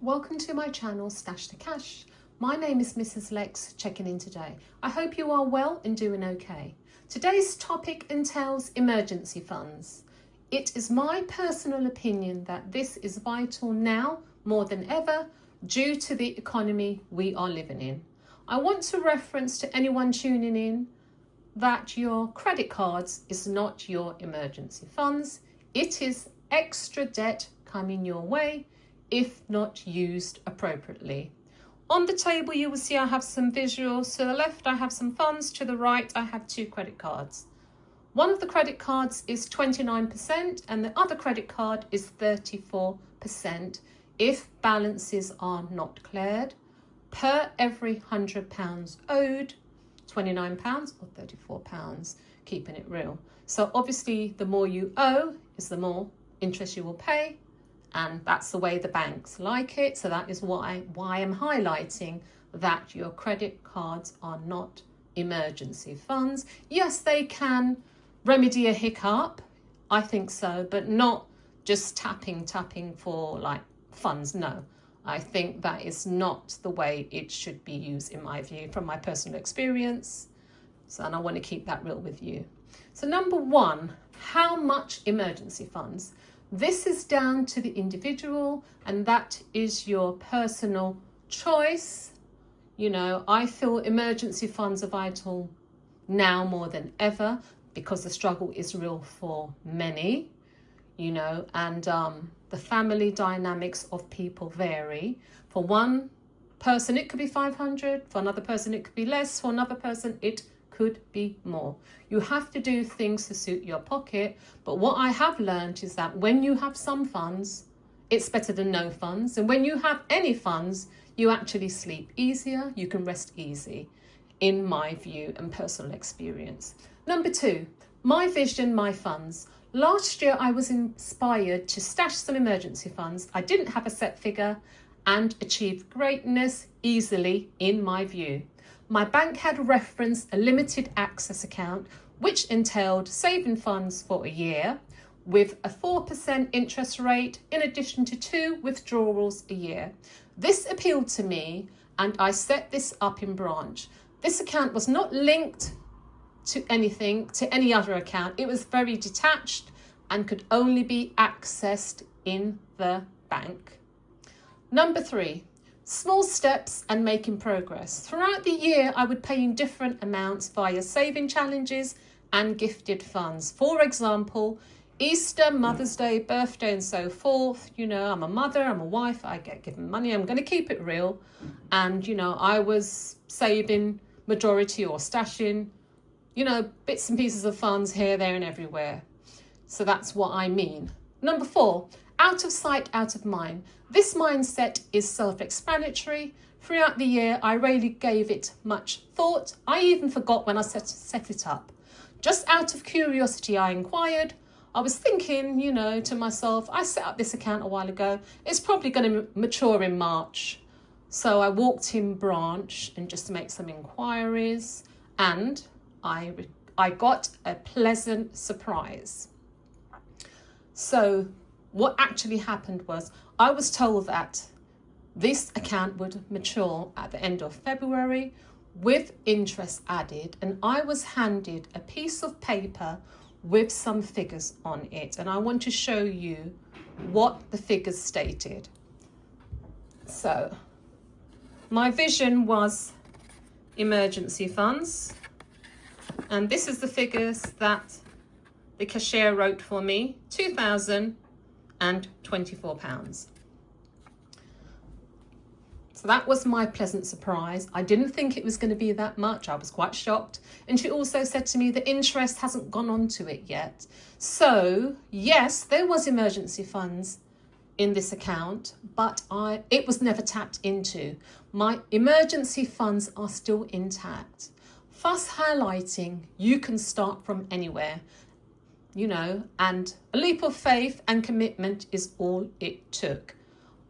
Welcome to my channel Stash to Cash. My name is Mrs. Lex, checking in today. I hope you are well and doing okay. Today's topic entails emergency funds. It is my personal opinion that this is vital now more than ever due to the economy we are living in. I want to reference to anyone tuning in that your credit cards is not your emergency funds. It is extra debt coming your way if not used appropriately. On the table you will see I have some visuals. To the left I have some funds, to the right I have two credit cards. One of the credit cards is 29% and the other credit card is 34% if balances are not cleared. Per every £100 owed, £29 or £34, keeping it real. So obviously the more you owe is the more interest you will pay, and that's the way the banks like it. So that is why I'm highlighting that your credit cards are not emergency funds. Yes, they can remedy a hiccup, I think so, but not just tapping for like funds. No, I think that is not the way it should be used in my view, from my personal experience. So, and I want to keep that real with you. So number one, how much emergency funds? This is down to the individual, and that is your personal choice. You know, I feel emergency funds are vital now more than ever because the struggle is real for many, you know, and the family dynamics of people vary. For one person, it could be 500. For another person, it could be less. For another person, it could be more. You have to do things to suit your pocket. But what I have learned is that when you have some funds, it's better than no funds. And when you have any funds, you actually sleep easier. You can rest easy, in my view and personal experience. Number two, my vision, my funds. Last year, I was inspired to stash some emergency funds. I didn't have a set figure and achieved greatness easily, in my view. My bank had referenced a limited access account, which entailed saving funds for a year with a 4% interest rate in addition to 2 withdrawals a year. This appealed to me and I set this up in branch. This account was not linked to anything, to any other account. It was very detached and could only be accessed in the bank. Number three, small steps and making progress. Throughout the year, I would pay in different amounts via saving challenges and gifted funds. For example, Easter, Mother's Day, birthday, and so forth. You know, I'm a mother, I'm a wife, I get given money. I'm going to keep it real. And, you know, I was saving majority or stashing, you know, bits and pieces of funds here, there, and everywhere. So that's what I mean. Number four, out of sight, out of mind. This mindset is self-explanatory. Throughout the year, I rarely gave it much thought. I even forgot when I set it up. Just out of curiosity, I inquired. I was thinking, you know, to myself, I set up this account a while ago. It's probably going to mature in March. So I walked in branch and just to make some inquiries, and I got a pleasant surprise. So what actually happened was I was told that this account would mature at the end of February with interest added, and I was handed a piece of paper with some figures on it, and I want to show you what the figures stated. So my vision was emergency funds, and this is the figures that the cashier wrote for me, £2,024. So that was my pleasant surprise. I didn't think it was going to be that much. I was quite shocked. And she also said to me the interest hasn't gone on to it yet. So yes, there was emergency funds in this account, but it was never tapped into. My emergency funds are still intact. Thus highlighting you can start from anywhere, you know, and a leap of faith and commitment is all it took.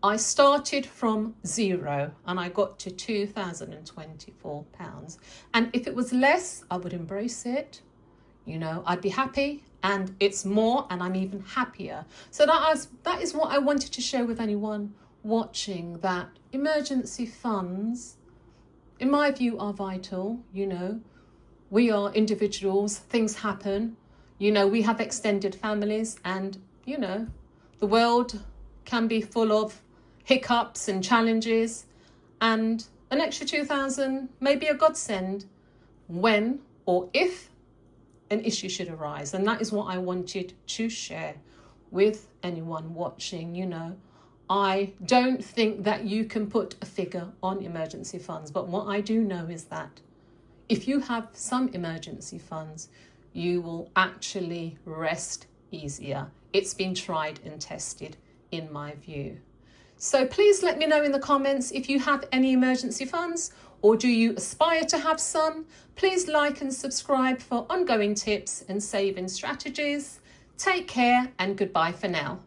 I started from zero and I got to £2,024. And if it was less, I would embrace it. You know, I'd be happy, and it's more and I'm even happier. So that is what I wanted to share with anyone watching that emergency funds, in my view, are vital. You know, we are individuals, things happen, you know, we have extended families, and, you know, the world can be full of hiccups and challenges, and an extra 2,000 may be a godsend when or if an issue should arise. And that is what I wanted to share with anyone watching. You know, I don't think that you can put a figure on emergency funds, but what I do know is that if you have some emergency funds, you will actually rest easier. It's been tried and tested, in my view. So please let me know in the comments if you have any emergency funds, or do you aspire to have some? Please like and subscribe for ongoing tips and saving strategies. Take care and goodbye for now.